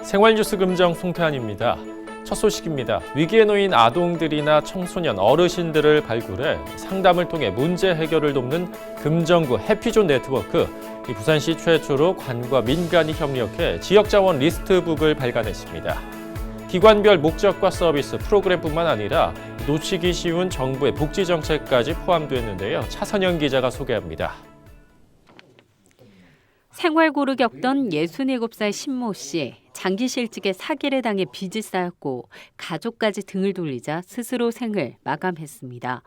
생활뉴스 금정 송태환입니다. 첫 소식입니다. 위기에 놓인 아동들이나 청소년, 어르신들을 발굴해 상담을 통해 문제 해결을 돕는 금정구 해피존 네트워크. 부산시 최초로 관과 민간이 협력해 지역자원 리스트북을 발간했습니다. 기관별 목적과 서비스, 프로그램뿐만 아니라 놓치기 쉬운 정부의 복지 정책까지 포함됐는데요. 차선영 기자가 소개합니다. 생활고를 겪던 67살 신모 씨. 장기실직에 사기를 당해 빚이 쌓였고 가족까지 등을 돌리자 스스로 생을 마감했습니다.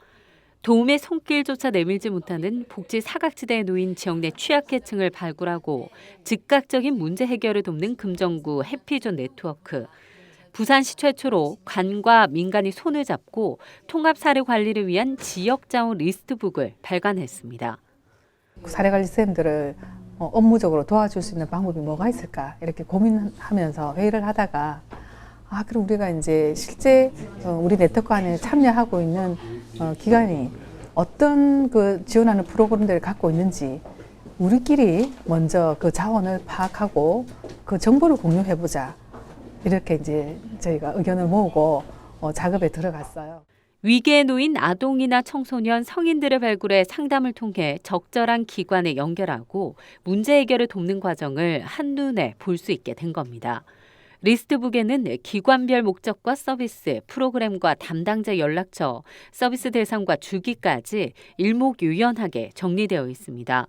도움의 손길조차 내밀지 못하는 복지 사각지대에 놓인 지역 내 취약계층을 발굴하고 즉각적인 문제 해결을 돕는 금정구 해피존 네트워크. 부산시 최초로 관과 민간이 손을 잡고 통합 사례 관리를 위한 지역자원 리스트북을 발간했습니다. 사례관리쌤들을 업무적으로 도와줄 수 있는 방법이 뭐가 있을까 이렇게 고민하면서 회의를 하다가 그럼 우리가 이제 실제 우리 네트워크 안에 참여하고 있는 기관이 어떤 그 지원하는 프로그램들을 갖고 있는지 우리끼리 먼저 그 자원을 파악하고 그 정보를 공유해보자. 이렇게 이제 저희가 의견을 모으고 작업에 들어갔어요. 위기에 놓인 아동이나 청소년, 성인들을 발굴해 상담을 통해 적절한 기관에 연결하고 문제 해결을 돕는 과정을 한눈에 볼 수 있게 된 겁니다. 리스트북에는 기관별 목적과 서비스, 프로그램과 담당자 연락처, 서비스 대상과 주기까지 일목요연하게 정리되어 있습니다.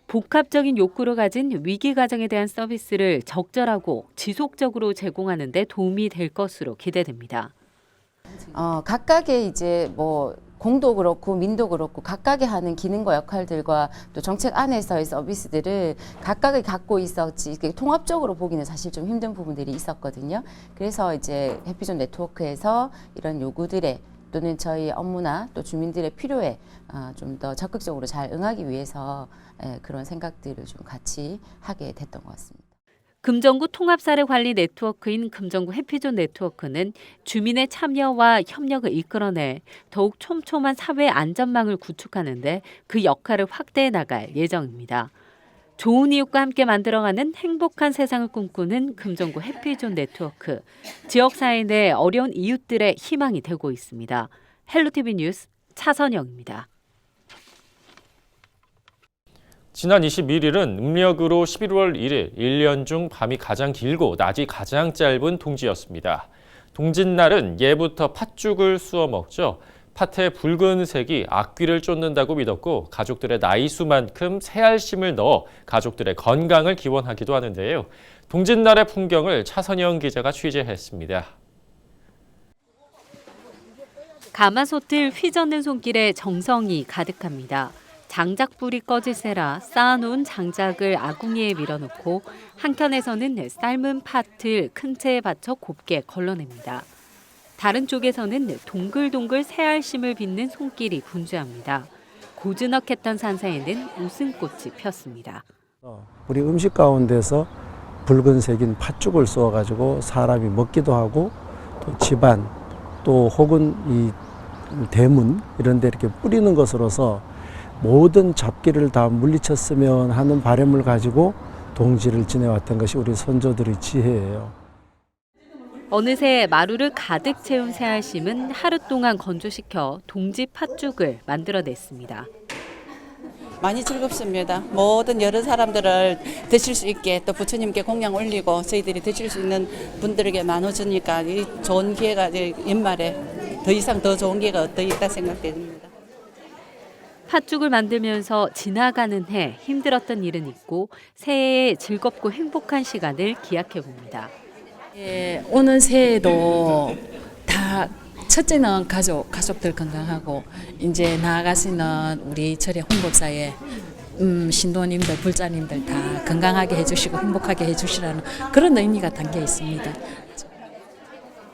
복합적인 욕구를 가진 위기 가정에 대한 서비스를 적절하고 지속적으로 제공하는 데 도움이 될 것으로 기대됩니다. 각각의 이제 뭐 공도 그렇고 민도 그렇고 각각의 하는 기능과 역할들과 또 정책 안에서의 서비스들을 각각이 갖고 있었지 통합적으로 보기는 사실 좀 힘든 부분들이 있었거든요. 그래서 이제 해피존 네트워크에서 이런 요구들에 또는 저희 업무나 또 주민들의 필요에 좀 더 적극적으로 잘 응하기 위해서 그런 생각들을 좀 같이 하게 됐던 것 같습니다. 금정구 통합사례 관리 네트워크인 금정구 해피존 네트워크는 주민의 참여와 협력을 이끌어내 더욱 촘촘한 사회 안전망을 구축하는 데 그 역할을 확대해 나갈 예정입니다. 좋은 이웃과 함께 만들어가는 행복한 세상을 꿈꾸는 금정구 해피존 네트워크. 지역사회 내 어려운 이웃들의 희망이 되고 있습니다. 헬로티비 뉴스 차선영입니다. 지난 21일은 음력으로 11월 1일, 1년 중 밤이 가장 길고 낮이 가장 짧은 동지였습니다. 동짓날은 예부터 팥죽을 쑤어 먹죠. 팥의 붉은색이 악귀를 쫓는다고 믿었고 가족들의 나이수만큼 새알심을 넣어 가족들의 건강을 기원하기도 하는데요. 동짓날의 풍경을 차선영 기자가 취재했습니다. 가마솥을 휘젓는 손길에 정성이 가득합니다. 장작불이 꺼질세라 쌓아놓은 장작을 아궁이에 밀어넣고 한켠에서는 삶은 팥을 큰 채에 받쳐 곱게 걸러냅니다. 다른 쪽에서는 동글동글 새알심을 빚는 손길이 분주합니다. 고즈넉했던 산사에는 웃음꽃이 폈습니다. 우리 음식 가운데서 붉은색인 팥죽을 쏘아가지고 사람이 먹기도 하고 또 집안 또 혹은 이 대문 이런 데 이렇게 뿌리는 것으로서 모든 잡기를 다 물리쳤으면 하는 바람을 가지고 동지를 지내왔던 것이 우리 선조들의 지혜예요. 어느새 마루를 가득 채운 새알심은 하루 동안 건조시켜 동지 팥죽을 만들어냈습니다. 많이 즐겁습니다. 모든 여러 사람들을 드실 수 있게 또 부처님께 공양 올리고 저희들이 드실 수 있는 분들에게 나눠주니까 이 좋은 기회가 연말에 더 이상 더 좋은 기회가 어떠 있다 생각됩니다. 팥죽을 만들면서 지나가는 해 힘들었던 일은 잊고 새해에 즐겁고 행복한 시간을 기약해 봅니다. 오는 새해도 다 첫째는 가족들 건강하고 이제 나아가시는 우리 절의 홍법사에 신도님들, 불자님들 다 건강하게 해주시고 행복하게 해주시라는 그런 의미가 담겨 있습니다.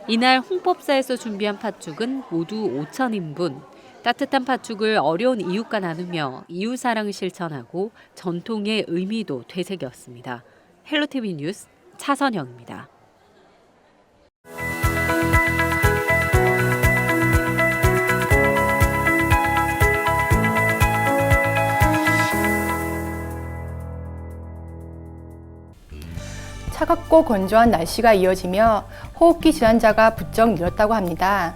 이날 홍법사에서 준비한 팥죽은 모두 5,000인분. 따뜻한 팥죽을 어려운 이웃과 나누며 이웃 사랑을 실천하고 전통의 의미도 되새겼습니다. 헬로티비 뉴스 차선영입니다. 차갑고 건조한 날씨가 이어지며 호흡기 질환자가 부쩍 늘었다고 합니다.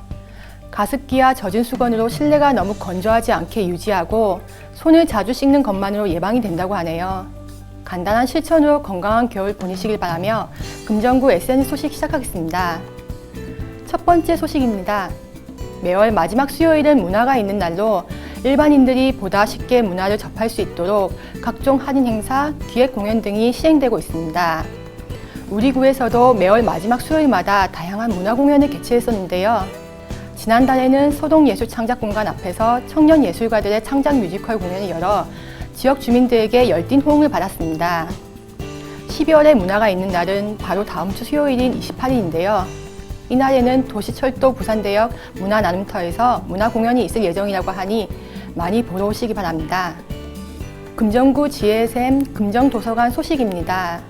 가습기와 젖은 수건으로 실내가 너무 건조하지 않게 유지하고 손을 자주 씻는 것만으로 예방이 된다고 하네요. 간단한 실천으로 건강한 겨울 보내시길 바라며 금정구 SNS 소식 시작하겠습니다. 첫 번째 소식입니다. 매월 마지막 수요일은 문화가 있는 날로 일반인들이 보다 쉽게 문화를 접할 수 있도록 각종 할인 행사, 기획 공연 등이 시행되고 있습니다. 우리 구에서도 매월 마지막 수요일마다 다양한 문화 공연을 개최했었는데요. 지난달에는 소동예술창작공간 앞에서 청년 예술가들의 창작 뮤지컬 공연을 열어 지역 주민들에게 열띤 호응을 받았습니다. 12월에 문화가 있는 날은 바로 다음 주 수요일인 28일인데요. 이날에는 도시철도 부산대역 문화나눔터에서 문화 공연이 있을 예정이라고 하니 많이 보러 오시기 바랍니다. 금정구 GSM 금정도서관 소식입니다.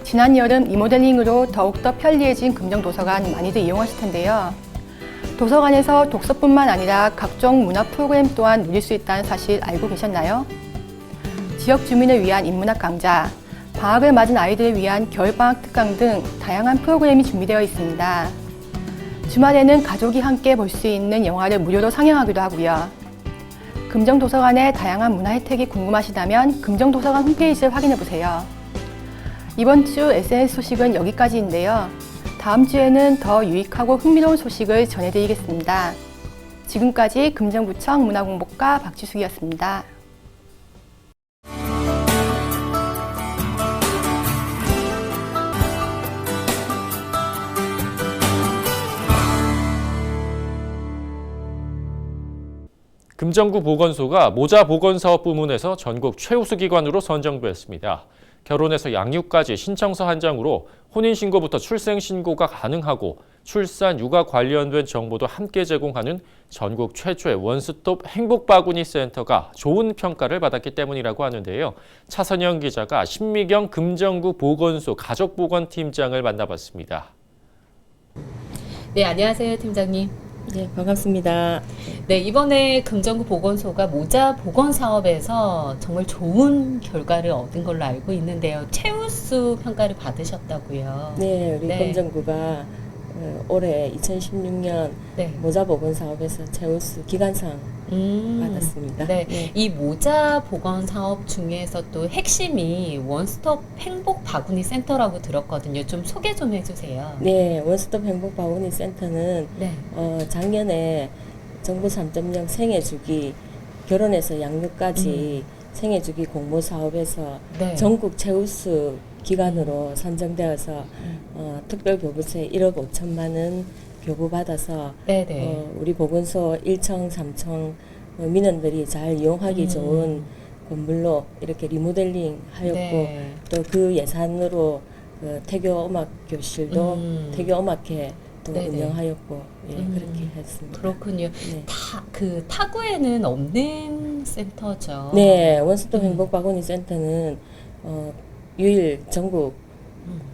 지난 여름 리모델링으로 더욱더 편리해진 금정도서관 많이들 이용하실 텐데요. 도서관에서 독서뿐만 아니라 각종 문화 프로그램 또한 누릴 수 있다는 사실 알고 계셨나요? 지역 주민을 위한 인문학 강좌, 방학을 맞은 아이들을 위한 겨울방학 특강 등 다양한 프로그램이 준비되어 있습니다. 주말에는 가족이 함께 볼 수 있는 영화를 무료로 상영하기도 하고요. 금정도서관의 다양한 문화 혜택이 궁금하시다면 금정도서관 홈페이지를 확인해보세요. 이번 주 SNS 소식은 여기까지인데요. 다음 주에는 더 유익하고 흥미로운 소식을 전해드리겠습니다. 지금까지 금정구청 문화공복과 박지숙이었습니다. 금정구 보건소가 모자 보건 사업 부문에서 전국 최우수 기관으로 선정됐습니다. 결혼해서 양육까지 신청서 한 장으로 혼인신고부터 출생신고가 가능하고 출산, 육아 관련된 정보도 함께 제공하는 전국 최초의 원스톱 행복바구니 센터가 좋은 평가를 받았기 때문이라고 하는데요. 차선영 기자가 신미경 금정구 보건소 가족보건팀장을 만나봤습니다. 네, 안녕하세요, 팀장님. 네, 반갑습니다. 네, 이번에 금정구 보건소가 모자 보건 사업에서 정말 좋은 결과를 얻은 걸로 알고 있는데요. 최우수 평가를 받으셨다고요. 네, 우리 네. 금정구가 올해 2016년 네. 모자 보건 사업에서 최우수 기관상 받았습니다. 네. 이 모자 보건 사업 중에서 또 핵심이 원스톱 행복 바구니 센터라고 들었거든요. 좀 소개 좀 해주세요. 네, 원스톱 행복 바구니 센터는 네. 작년에 정부 3.0 생애주기 결혼해서 양육까지 생애주기 공모 사업에서 네. 전국 최우수 기관으로 선정되어서 특별교부세 1억 5천만 원 교부받아서 네네. 우리 보건소 1청, 3청 민원들이 잘 이용하기 좋은 건물로 이렇게 리모델링 하였고 네. 또 그 예산으로 태교 음악 교실도 태교 음악회 또 네네. 운영하였고 예, 그렇게 했습니다. 그렇군요. 네. 그 타구에는 없는 센터죠. 네, 원스톱 행복바구니 센터는 유일 전국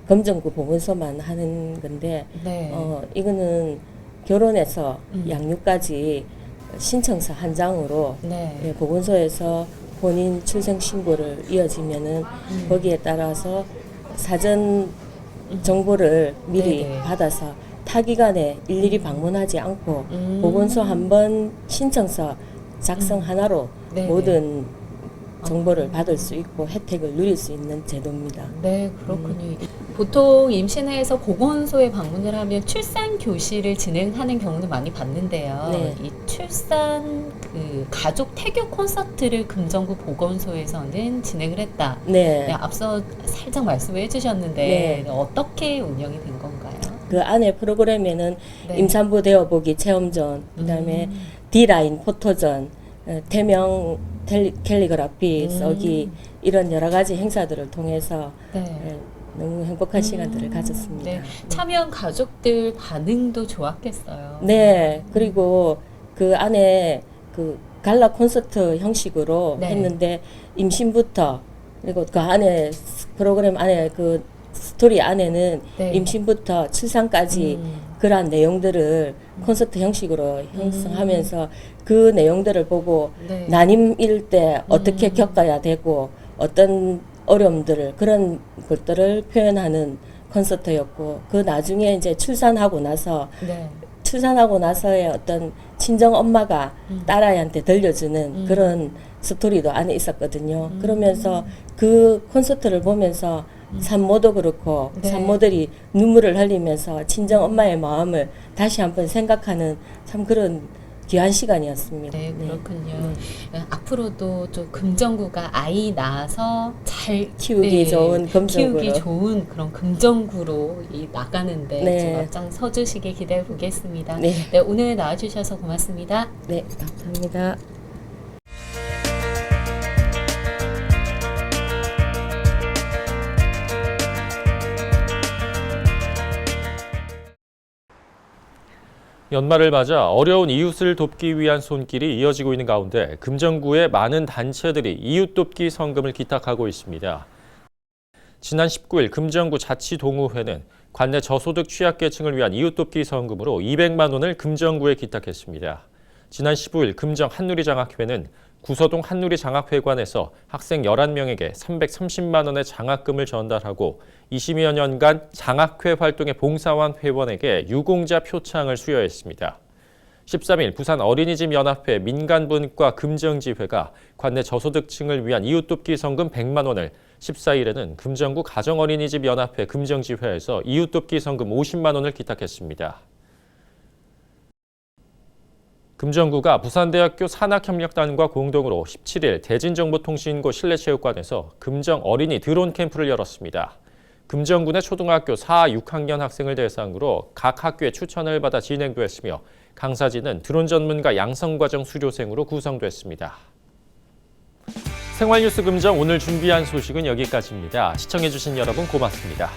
금정구 보건소만 하는 건데 네. 이거는 결혼해서 양육까지 신청서 한 장으로 네. 예, 보건소에서 본인 출생 신고를 이어지면은 거기에 따라서 사전 정보를 미리 네네. 받아서 타 기관에 일일이 방문하지 않고 보건소 한번 신청서 작성 하나로 네네. 모든 정보를 받을 수 있고 혜택을 누릴 수 있는 제도입니다. 네, 그렇군요. 보통 임신해서 보건소에 방문을 하면 출산 교실을 진행하는 경우는 많이 봤는데요. 네. 이 출산 그 가족 태교 콘서트를 금정구 보건소에서는 진행을 했다. 네. 네, 앞서 살짝 말씀을 해주셨는데 네. 어떻게 운영이 된 건가요? 그 안에 프로그램에는 네. 임산부 되어보기 체험전, 그다음에 D라인 포토전, 태명 캘리그라피 써기 이런 여러 가지 행사들을 통해서 네. 너무 행복한 시간들을 가졌습니다. 네. 참여한 가족들 반응도 좋았겠어요. 네, 그리고 그 안에 그 갈라 콘서트 형식으로 네. 했는데 임신부터 그리고 그 안에 프로그램 안에 그 스토리 안에는 네. 임신부터 출산까지 그러한 내용들을 콘서트 형식으로 형성하면서 그 내용들을 보고 네. 난임일 때 어떻게 겪어야 되고 어떤 어려움들을 그런 것들을 표현하는 콘서트였고 그 나중에 이제 출산하고 나서의 어떤 친정 엄마가 딸아이한테 들려주는 그런 스토리도 안에 있었거든요. 그러면서 그 콘서트를 보면서 산모도 그렇고 산모들이 눈물을 흘리면서 친정 엄마의 마음을 다시 한번 생각하는 참 그런 귀한 시간이었습니다. 네, 그렇군요. 앞으로도 좀 금정구가 아이 낳아서 잘 키우기 좋은 금정구로. 키우기 좋은 그런 금정구로 나가는데 네. 좀 앞장 서주시길 기대해 보겠습니다. 네. 네, 오늘 나와주셔서 고맙습니다. 네, 감사합니다. 연말을 맞아 어려운 이웃을 돕기 위한 손길이 이어지고 있는 가운데 금정구의 많은 단체들이 이웃 돕기 성금을 기탁하고 있습니다. 지난 19일 금정구 자치동우회는 관내 저소득 취약계층을 위한 이웃 돕기 성금으로 200만 원을 금정구에 기탁했습니다. 지난 15일 금정 한누리장학회는 구서동 한누리장학회관에서 학생 11명에게 330만 원의 장학금을 전달하고 20여 년간 장학회 활동에 봉사한 회원에게 유공자 표창을 수여했습니다. 13일 부산 어린이집 연합회 민간분과 금정지회가 관내 저소득층을 위한 이웃 돕기 성금 100만 원을 14일에는 금정구 가정어린이집 연합회 금정지회에서 이웃 돕기 성금 50만 원을 기탁했습니다. 금정구가 부산대학교 산학협력단과 공동으로 17일 대진정보통신고 실내체육관에서 금정 어린이 드론 캠프를 열었습니다. 금정구 내 초등학교 4, 6학년 학생을 대상으로 각 학교의 추천을 받아 진행됐으며 강사진은 드론 전문가 양성과정 수료생으로 구성됐습니다. 생활뉴스 금정 오늘 준비한 소식은 여기까지입니다. 시청해주신 여러분 고맙습니다.